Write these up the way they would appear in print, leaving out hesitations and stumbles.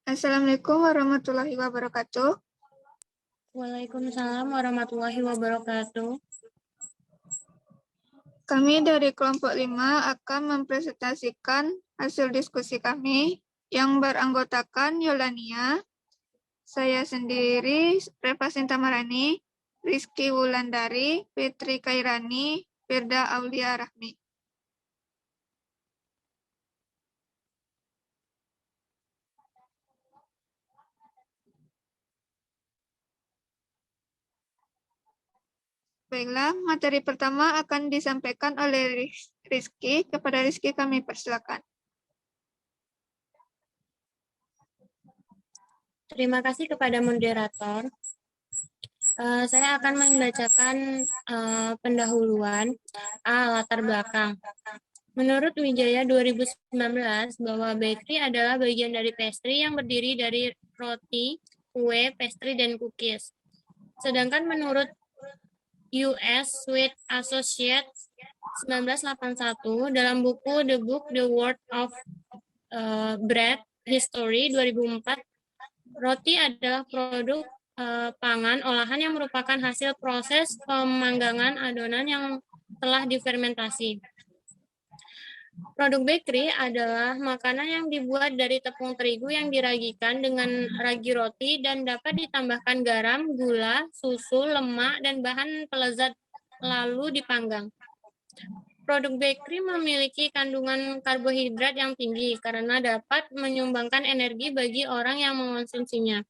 Assalamualaikum warahmatullahi wabarakatuh. Waalaikumsalam warahmatullahi wabarakatuh. Kami dari kelompok 5 akan mempresentasikan hasil diskusi kami yang beranggotakan Yolania, saya sendiri, Reva Sintamarani, Rizky Wulandari, Fitri Kairani, Firda Aulia Rahmi. Baiklah, materi pertama akan disampaikan oleh Rizky. Kepada Rizky kami persilakan. Terima kasih kepada moderator. Saya akan membacakan pendahuluan latar belakang. Menurut Wijaya 2019 bahwa bakery adalah bagian dari pastry yang berdiri dari roti, kue, pastry, dan cookies. Sedangkan menurut US Sweet Associates 1981 dalam buku The Book The World of Bread History 2004, roti adalah produk pangan olahan yang merupakan hasil proses pemanggangan adonan yang telah difermentasi. Produk bakery adalah makanan yang dibuat dari tepung terigu yang diragikan dengan ragi roti dan dapat ditambahkan garam, gula, susu, lemak, dan bahan pelezat lalu dipanggang. Produk bakery memiliki kandungan karbohidrat yang tinggi karena dapat menyumbangkan energi bagi orang yang mengonsumsinya.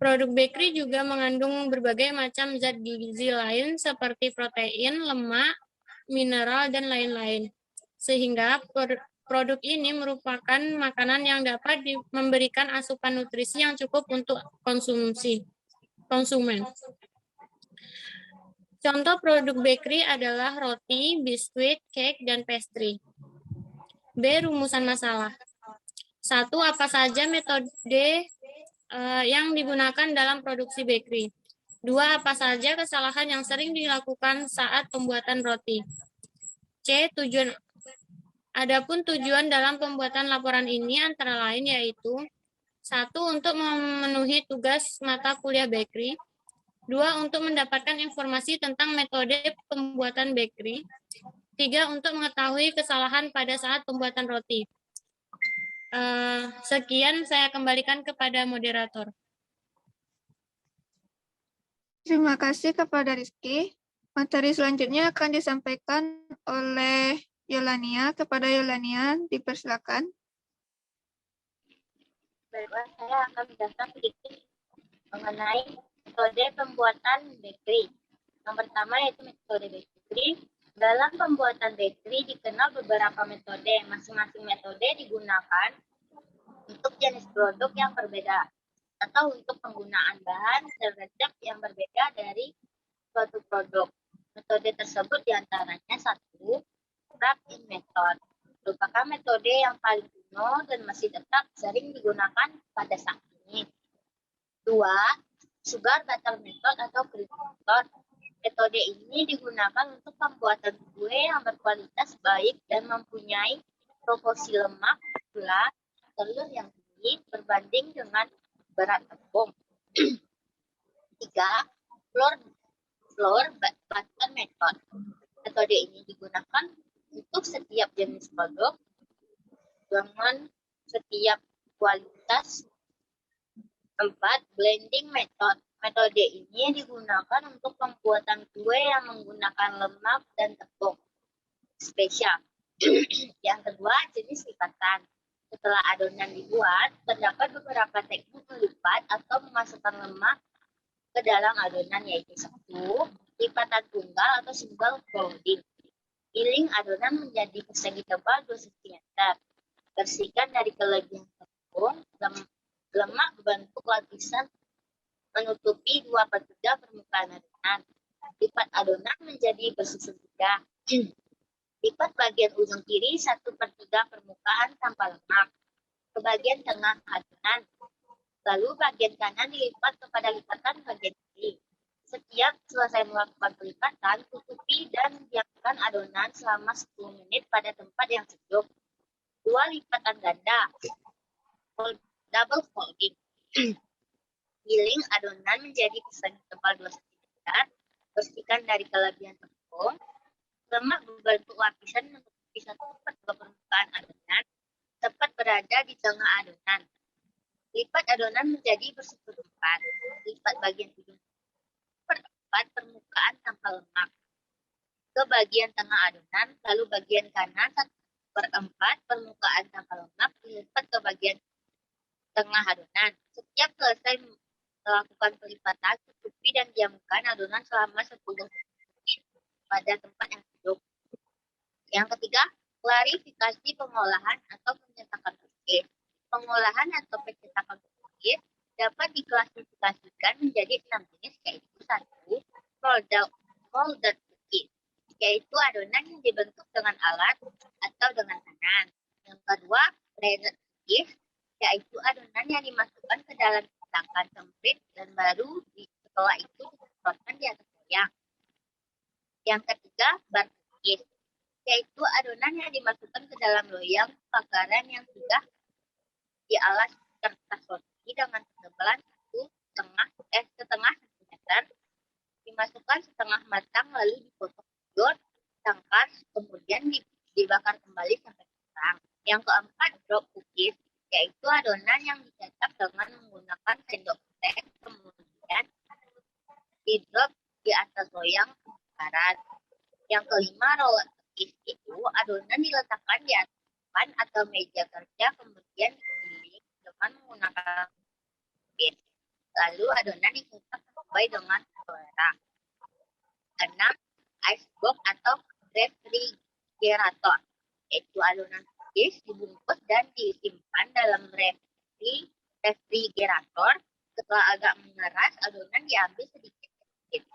Produk bakery juga mengandung berbagai macam zat gizi lain seperti protein, lemak, mineral, dan lain-lain. Sehingga produk ini merupakan makanan yang dapat memberikan asupan nutrisi yang cukup untuk konsumen. Contoh produk bakery adalah roti, biskuit, cake, dan pastry. B. Rumusan masalah. 1. Apa saja metode yang digunakan dalam produksi bakery. 2. Apa saja kesalahan yang sering dilakukan saat pembuatan roti. C. Tujuan. Adapun tujuan dalam pembuatan laporan ini antara lain yaitu 1. Untuk memenuhi tugas mata kuliah bakery. 2. Untuk mendapatkan informasi tentang metode pembuatan bakery. 3. Untuk mengetahui kesalahan pada saat pembuatan roti. Sekian saya kembalikan kepada moderator. Terima kasih kepada Rizky. Materi selanjutnya akan disampaikan oleh Yolania. Kepada Yolania, dipersilakan. Baiklah, saya akan menjelaskan sedikit mengenai metode pembuatan bakery. Yang pertama yaitu metode bakery. Dalam pembuatan bakery dikenal beberapa metode. Masing-masing metode digunakan untuk jenis produk yang berbeda atau untuk penggunaan bahan dan resep yang berbeda dari suatu produk. Metode tersebut diantaranya 1. Wrap-in method, merupakan metode yang paling kuno dan masih tetap sering digunakan pada saat ini. 2. Sugar butter method atau cream method. Metode ini digunakan untuk pembuatan kue yang berkualitas baik dan mempunyai proporsi lemak, gula, telur yang tinggi berbanding dengan berat tepung. 3. Flour butter method. Metode ini digunakan untuk setiap jenis produk dengan setiap kualitas. 4. Blending method. Metode ini digunakan untuk pembuatan kue yang menggunakan lemak dan tepung spesial. Yang kedua, jenis lipatan. Setelah adonan dibuat, terdapat beberapa teknik melipat atau memasukkan lemak ke dalam adonan, yaitu 1. Lipatan tunggal atau single folding. Giling adonan menjadi persegi tebal 2 cm. Bersihkan dari kelebihan tepung, lemak berbentuk lapisan menutupi 2/3 permukaan adonan. Lipat adonan menjadi besusun 3. Lipat bagian ujung kiri 1/3 permukaan tanpa lemak ke bagian tengah adonan. Lalu bagian kanan dilipat kepada lipatan bagian kiri. Setiap selesai melakukan pelipatan, tutupi dan diamkan adonan selama 10 menit pada tempat yang sejuk. 2. Lipatan ganda. Double folding. Giling adonan menjadi pisan tebal 2 cm. Bersihkan dari kelebihan tepung. Lemak berbentuk lapisan untuk bisa tepat ke permukaan adonan. Tepat berada di tengah adonan. Lipat adonan menjadi berseperempat. Lipat bagian ujung seperempat permukaan tanpa lemak ke bagian tengah adonan, lalu bagian kanan 1/4 permukaan tanpa lemak dilipat ke bagian tengah adonan. Setiap selesai melakukan pelipatan, tutupi dan diamkan adonan selama 10 menit pada tempat yang sejuk. Yang ketiga, klarifikasi pengolahan atau pencetakan tulis. Pengolahan atau pencetakan tulis dapat diklasifikasikan menjadi 6 jenis, yaitu 1. Molded cookies, yaitu adonan yang dibentuk dengan alat atau dengan tangan. Yang kedua, blended cookies, yaitu adonan yang dimasukkan ke dalam cetakan sempit dan baru setelah itu disemprotkan di atas loyang. Yang ketiga, bar cookies, yaitu adonan yang dimasukkan ke dalam loyang bakaran yang sudah dialas kertas roti dengan ketebalan 1,5 cm, dimasukkan setengah matang lalu dipotong bulat, tangkar, kemudian dibakar kembali sampai matang. Yang keempat, drop cookies, yaitu adonan yang dicetak dengan menggunakan sendok teh, kemudian di-drop di atas loyang bakaran. Yang kelima, roller cookies, itu adonan diletakkan di atas papan atau meja kerja, kemudian digiling dengan menggunakan pin. Lalu adonan dicetak sesuai dengan selera. 6. Icebox atau refrigerator, yaitu adonan cookies dibungkus dan disimpan dalam refrigerator. Setelah agak mengeras, adonan diambil sedikit-sedikit.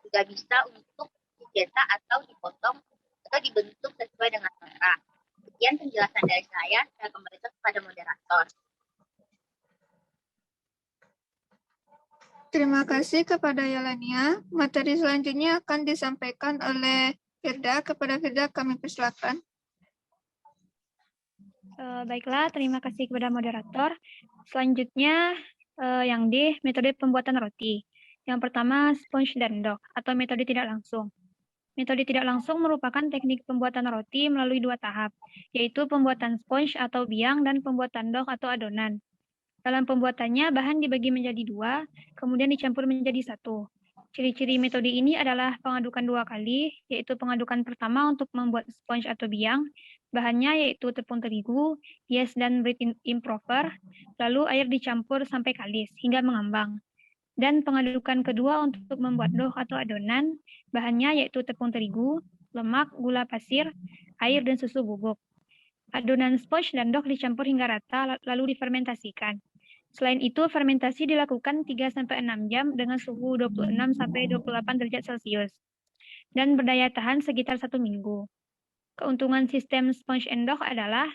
Juga bisa untuk dicetak atau dipotong atau dibentuk sesuai dengan selera. Sekian penjelasan dari saya kembalikan kepada moderator. Terima kasih kepada Yelenia. Materi selanjutnya akan disampaikan oleh Firda. Kepada Firda kami persilakan. Baiklah, terima kasih kepada moderator. Selanjutnya yang D, metode pembuatan roti. Yang pertama, sponge dan dough atau metode tidak langsung. Metode tidak langsung merupakan teknik pembuatan roti melalui 2 tahap, yaitu pembuatan sponge atau biang dan pembuatan dough atau adonan. Dalam pembuatannya, bahan dibagi menjadi 2, kemudian dicampur menjadi 1. Ciri-ciri metode ini adalah pengadukan 2 kali, yaitu pengadukan pertama untuk membuat sponge atau biang, bahannya yaitu tepung terigu, yeast dan bread improver, lalu air dicampur sampai kalis hingga mengambang. Dan pengadukan kedua untuk membuat dough atau adonan, bahannya yaitu tepung terigu, lemak, gula pasir, air, dan susu bubuk. Adonan sponge dan dough dicampur hingga rata lalu difermentasikan. Selain itu, fermentasi dilakukan 3-6 jam dengan suhu 26-28 derajat Celcius dan berdaya tahan sekitar 1 minggu. Keuntungan sistem sponge and dough adalah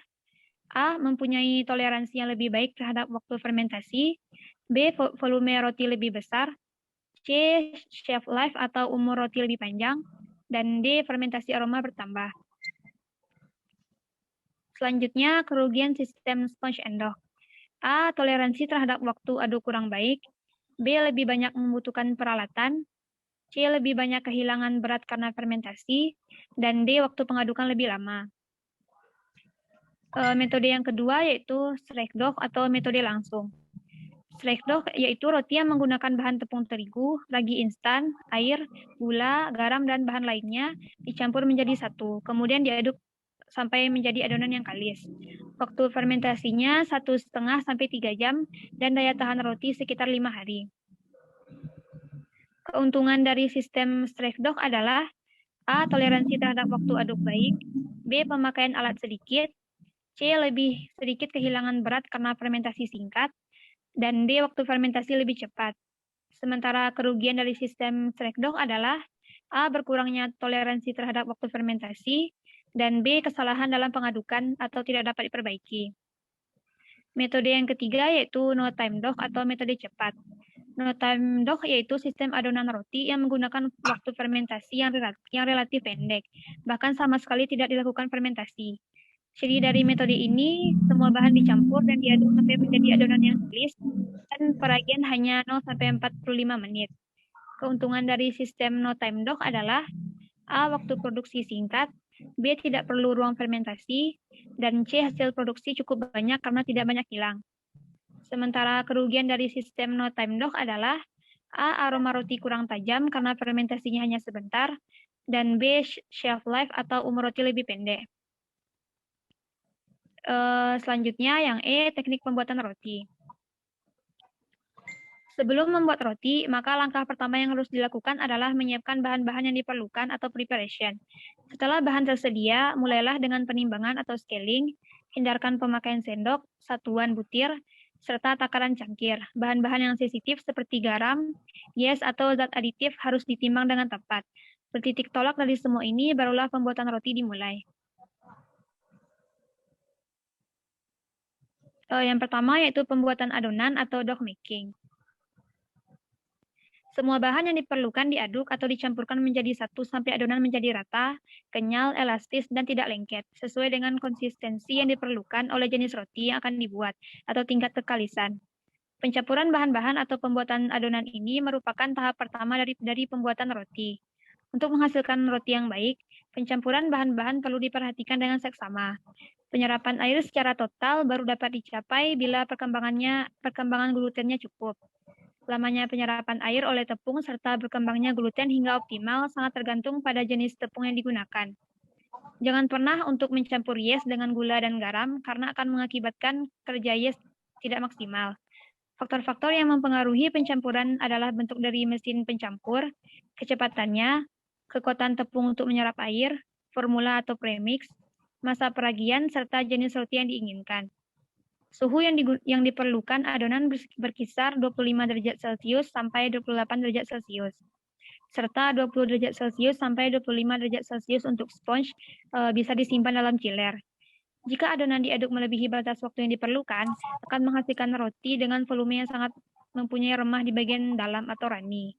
A. Mempunyai toleransi yang lebih baik terhadap waktu fermentasi, B. Volume roti lebih besar, C. Shelf life atau umur roti lebih panjang, dan D. Fermentasi aroma bertambah. Selanjutnya, kerugian sistem sponge and dough. A. Toleransi terhadap waktu aduk kurang baik, B. Lebih banyak membutuhkan peralatan, C. Lebih banyak kehilangan berat karena fermentasi, dan D. Waktu pengadukan lebih lama. Metode yang kedua yaitu strike dough atau metode langsung. Strike dough yaitu roti yang menggunakan bahan tepung terigu, ragi instan, air, gula, garam, dan bahan lainnya dicampur menjadi satu, kemudian diaduk sampai menjadi adonan yang kalis. Waktu fermentasinya 1,5 sampai 3 jam dan daya tahan roti sekitar 5 hari. Keuntungan dari sistem strike dough adalah A. Toleransi terhadap waktu aduk baik, B. Pemakaian alat sedikit, C. Lebih sedikit kehilangan berat karena fermentasi singkat, dan D. Waktu fermentasi lebih cepat. Sementara kerugian dari sistem strike dough adalah A. Berkurangnya toleransi terhadap waktu fermentasi, dan B. Kesalahan dalam pengadukan atau tidak dapat diperbaiki. Metode yang ketiga yaitu no time dough atau metode cepat. No time dough yaitu sistem adonan roti yang menggunakan waktu fermentasi yang relatif pendek, bahkan sama sekali tidak dilakukan fermentasi. Ciri dari metode ini, semua bahan dicampur dan diaduk sampai menjadi adonan yang halus, dan peragian hanya 0-45 menit. Keuntungan dari sistem no time dock adalah A. Waktu produksi singkat, B. Tidak perlu ruang fermentasi, dan C. Hasil produksi cukup banyak karena tidak banyak hilang. Sementara kerugian dari sistem no time dock adalah A. Aroma roti kurang tajam karena fermentasinya hanya sebentar, dan B. Shelf life atau umur roti lebih pendek. Selanjutnya yang E, teknik pembuatan roti. Sebelum membuat roti, maka langkah pertama yang harus dilakukan adalah menyiapkan bahan-bahan yang diperlukan atau preparation. Setelah bahan tersedia, mulailah dengan penimbangan atau scaling, hindarkan pemakaian sendok, satuan butir, serta takaran cangkir. Bahan-bahan yang sensitif seperti garam, yes, atau zat aditif harus ditimbang dengan tepat. Bertitik tolak dari semua ini, barulah pembuatan roti dimulai. Yang pertama yaitu pembuatan adonan atau dough making. Semua bahan yang diperlukan diaduk atau dicampurkan menjadi satu sampai adonan menjadi rata, kenyal, elastis, dan tidak lengket, sesuai dengan konsistensi yang diperlukan oleh jenis roti yang akan dibuat atau tingkat kekalisan. Pencampuran bahan-bahan atau pembuatan adonan ini merupakan tahap pertama dari pembuatan roti. Untuk menghasilkan roti yang baik, pencampuran bahan-bahan perlu diperhatikan dengan seksama. Penyerapan air secara total baru dapat dicapai bila perkembangan glutennya cukup. Lamanya penyerapan air oleh tepung serta berkembangnya gluten hingga optimal sangat tergantung pada jenis tepung yang digunakan. Jangan pernah untuk mencampur yes dengan gula dan garam karena akan mengakibatkan kerja yes tidak maksimal. Faktor-faktor yang mempengaruhi pencampuran adalah bentuk dari mesin pencampur, kecepatannya, kekuatan tepung untuk menyerap air, formula atau premix, masa peragian, serta jenis roti yang diinginkan. Suhu yang diperlukan adonan berkisar 25 derajat Celcius sampai 28 derajat Celcius. Serta 20 derajat Celcius sampai 25 derajat Celcius untuk sponge bisa disimpan dalam chiller. Jika adonan diaduk melebihi batas waktu yang diperlukan, akan menghasilkan roti dengan volume yang sangat mempunyai remah di bagian dalam atau rani.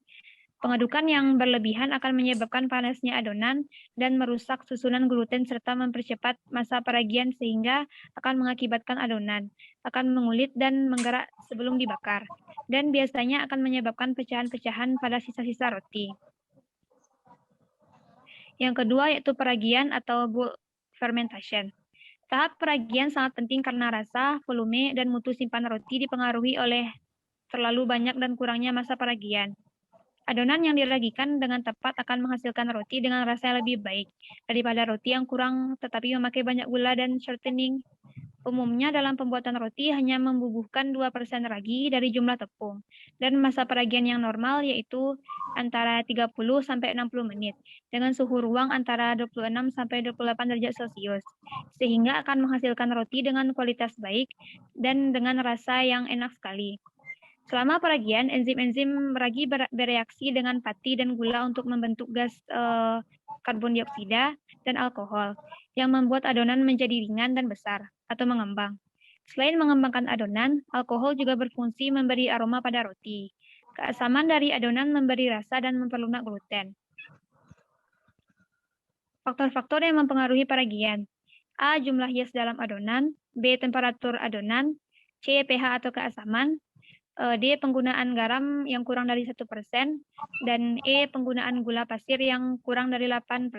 Pengadukan yang berlebihan akan menyebabkan panasnya adonan dan merusak susunan gluten serta mempercepat masa peragian sehingga akan mengakibatkan adonan akan mengulit dan menggerak sebelum dibakar, dan biasanya akan menyebabkan pecahan-pecahan pada sisa-sisa roti. Yang kedua yaitu peragian atau bulk fermentation. Tahap peragian sangat penting karena rasa, volume, dan mutu simpan roti dipengaruhi oleh terlalu banyak dan kurangnya masa peragian. Adonan yang diragikan dengan tepat akan menghasilkan roti dengan rasa yang lebih baik daripada roti yang kurang tetapi memakai banyak gula dan shortening. Umumnya dalam pembuatan roti hanya membubuhkan 2% ragi dari jumlah tepung, dan masa peragian yang normal yaitu antara 30-60 menit, dengan suhu ruang antara 26-28 derajat Celcius, sehingga akan menghasilkan roti dengan kualitas baik dan dengan rasa yang enak sekali. Selama peragian, enzim-enzim ragi bereaksi dengan pati dan gula untuk membentuk gas karbon dioksida dan alkohol, yang membuat adonan menjadi ringan dan besar, atau mengembang. Selain mengembangkan adonan, alkohol juga berfungsi memberi aroma pada roti. Keasaman dari adonan memberi rasa dan memperlunak gluten. Faktor-faktor yang mempengaruhi peragian. A. Jumlah yes dalam adonan. B. Temperatur adonan. C. pH atau keasaman. D. Penggunaan garam yang kurang dari 1%, dan E. Penggunaan gula pasir yang kurang dari 8%.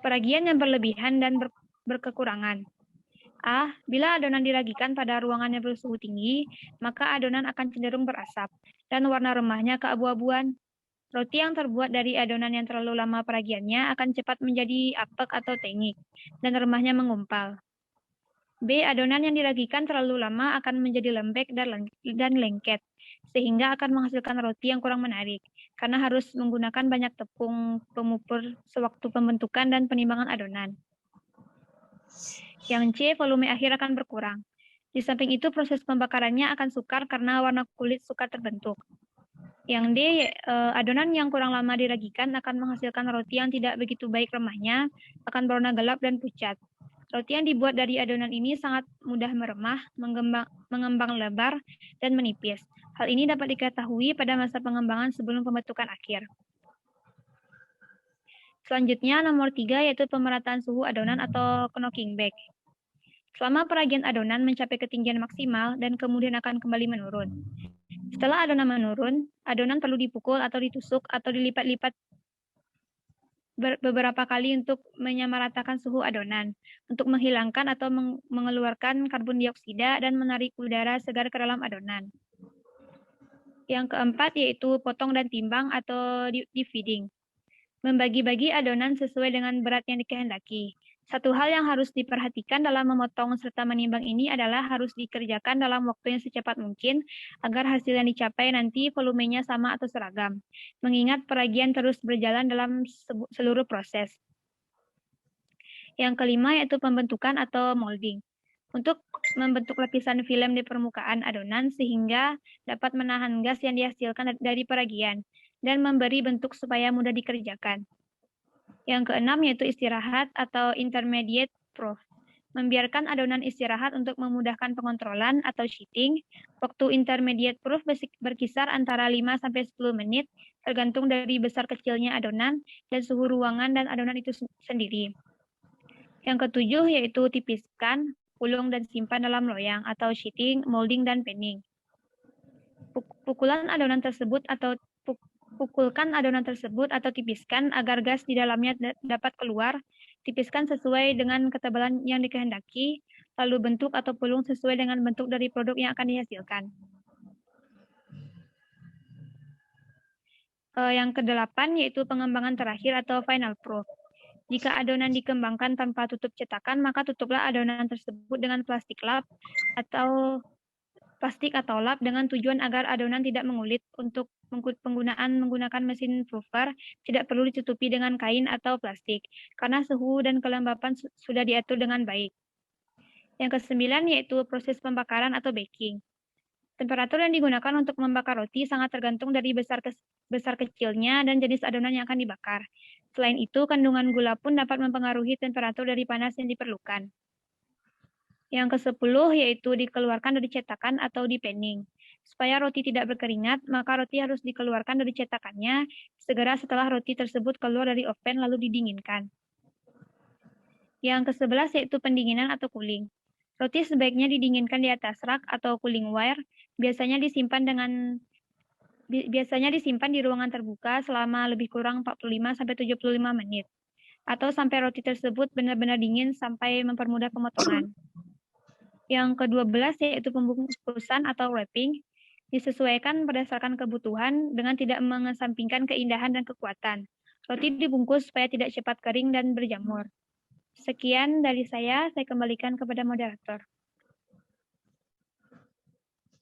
Peragian yang berlebihan dan berkekurangan. A. Bila adonan diragikan pada ruangan yang bersuhu tinggi, maka adonan akan cenderung berasap, dan warna remahnya keabu-abuan. Roti yang terbuat dari adonan yang terlalu lama peragiannya akan cepat menjadi apek atau tengik, dan remahnya mengumpal. B. Adonan yang diragikan terlalu lama akan menjadi lembek dan lengket, sehingga akan menghasilkan roti yang kurang menarik, karena harus menggunakan banyak tepung pemupur sewaktu pembentukan dan penimbangan adonan. Yang C. Volume akhir akan berkurang. Di samping itu, proses pembakarannya akan sukar karena warna kulit sukar terbentuk. Yang D. Adonan yang kurang lama diragikan akan menghasilkan roti yang tidak begitu baik remahnya, akan berwarna gelap dan pucat. Roti yang dibuat dari adonan ini sangat mudah meremah, mengembang lebar, dan menipis. Hal ini dapat diketahui pada masa pengembangan sebelum pembentukan akhir. Selanjutnya nomor 3 yaitu pemerataan suhu adonan atau knocking back. Selama peragian adonan mencapai ketinggian maksimal dan kemudian akan kembali menurun. Setelah adonan menurun, adonan perlu dipukul atau ditusuk atau dilipat-lipat beberapa kali untuk menyamaratakan suhu adonan, untuk menghilangkan atau mengeluarkan karbon dioksida dan menarik udara segar ke dalam adonan. Yang keempat yaitu potong dan timbang atau dividing. Membagi-bagi adonan sesuai dengan berat yang dikehendaki. Satu hal yang harus diperhatikan dalam memotong serta menimbang ini adalah harus dikerjakan dalam waktu yang secepat mungkin agar hasil yang dicapai nanti volumenya sama atau seragam. Mengingat peragian terus berjalan dalam seluruh proses. Yang kelima yaitu pembentukan atau molding. Untuk membentuk lapisan film di permukaan adonan sehingga dapat menahan gas yang dihasilkan dari peragian dan memberi bentuk supaya mudah dikerjakan. Yang keenam yaitu istirahat atau intermediate proof. Membiarkan adonan istirahat untuk memudahkan pengontrolan atau sheeting. Waktu intermediate proof berkisar antara 5-10 menit tergantung dari besar kecilnya adonan dan suhu ruangan dan adonan itu sendiri. Yang ketujuh yaitu tipiskan, pulung dan simpan dalam loyang atau sheeting, molding, dan panning. Pukulkan adonan tersebut atau tipiskan agar gas di dalamnya dapat keluar. Tipiskan sesuai dengan ketebalan yang dikehendaki, lalu bentuk atau pulung sesuai dengan bentuk dari produk yang akan dihasilkan. Yang kedelapan yaitu pengembangan terakhir atau final proof. Jika adonan dikembangkan tanpa tutup cetakan, maka tutuplah adonan tersebut dengan plastik atau lap dengan tujuan agar adonan tidak mengulit. Untuk menggunakan mesin proofer tidak perlu ditutupi dengan kain atau plastik karena suhu dan kelembapan sudah diatur dengan baik. Yang kesembilan yaitu proses pembakaran atau baking. Temperatur yang digunakan untuk membakar roti sangat tergantung dari besar kecilnya dan jenis adonan yang akan dibakar. Selain itu, kandungan gula pun dapat mempengaruhi temperatur dari panas yang diperlukan. Yang ke-10 yaitu dikeluarkan dari cetakan atau di-panning. Supaya roti tidak berkeringat, maka roti harus dikeluarkan dari cetakannya segera setelah roti tersebut keluar dari oven lalu didinginkan. Yang ke-11 yaitu pendinginan atau cooling. Roti sebaiknya didinginkan di atas rak atau cooling wire, biasanya disimpan di ruangan terbuka selama lebih kurang 45-75 menit. Atau sampai roti tersebut benar-benar dingin sampai mempermudah pemotongan. Yang ke-12 yaitu pembungkusan atau wrapping, disesuaikan berdasarkan kebutuhan dengan tidak mengesampingkan keindahan dan kekuatan. Roti dibungkus supaya tidak cepat kering dan berjamur. Sekian dari saya kembalikan kepada moderator.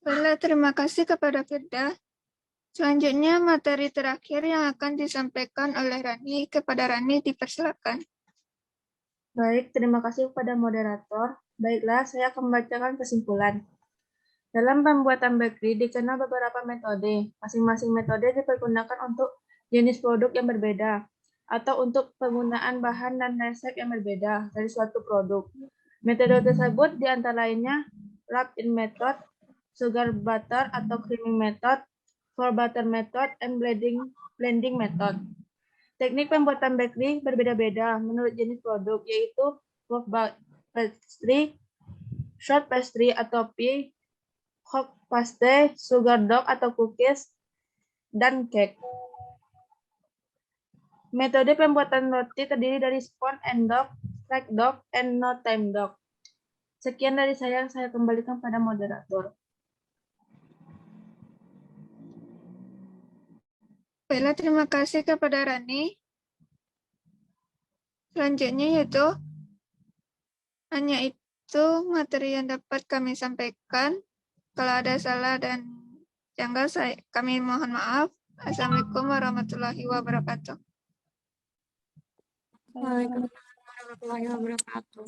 Baiklah, terima kasih kepada Firda. Selanjutnya materi terakhir yang akan disampaikan oleh Rani. Kepada Rani dipersilakan. Baik, terima kasih kepada moderator. Baiklah, saya akan membacakan kesimpulan. Dalam pembuatan bakery dikenal beberapa metode. Masing-masing metode dipergunakan untuk jenis produk yang berbeda atau untuk penggunaan bahan dan resep yang berbeda dari suatu produk. Metode tersebut diantara lainnya wrap-in method, sugar butter atau creaming method, for butter method, and blending method. Teknik pembuatan bakery berbeda-beda menurut jenis produk, yaitu puff pastry, short pastry atau pie, hot pastry, sugar dough atau cookies, dan cake. Metode pembuatan roti terdiri dari spun and dough, crack dough, and no time dough. Sekian dari saya kembalikan pada moderator. Baiklah, terima kasih kepada Rani. Selanjutnya yaitu hanya itu materi yang dapat kami sampaikan. Kalau ada salah dan janggal, kami mohon maaf. Assalamualaikum warahmatullahi wabarakatuh. Waalaikumsalam warahmatullahi wabarakatuh.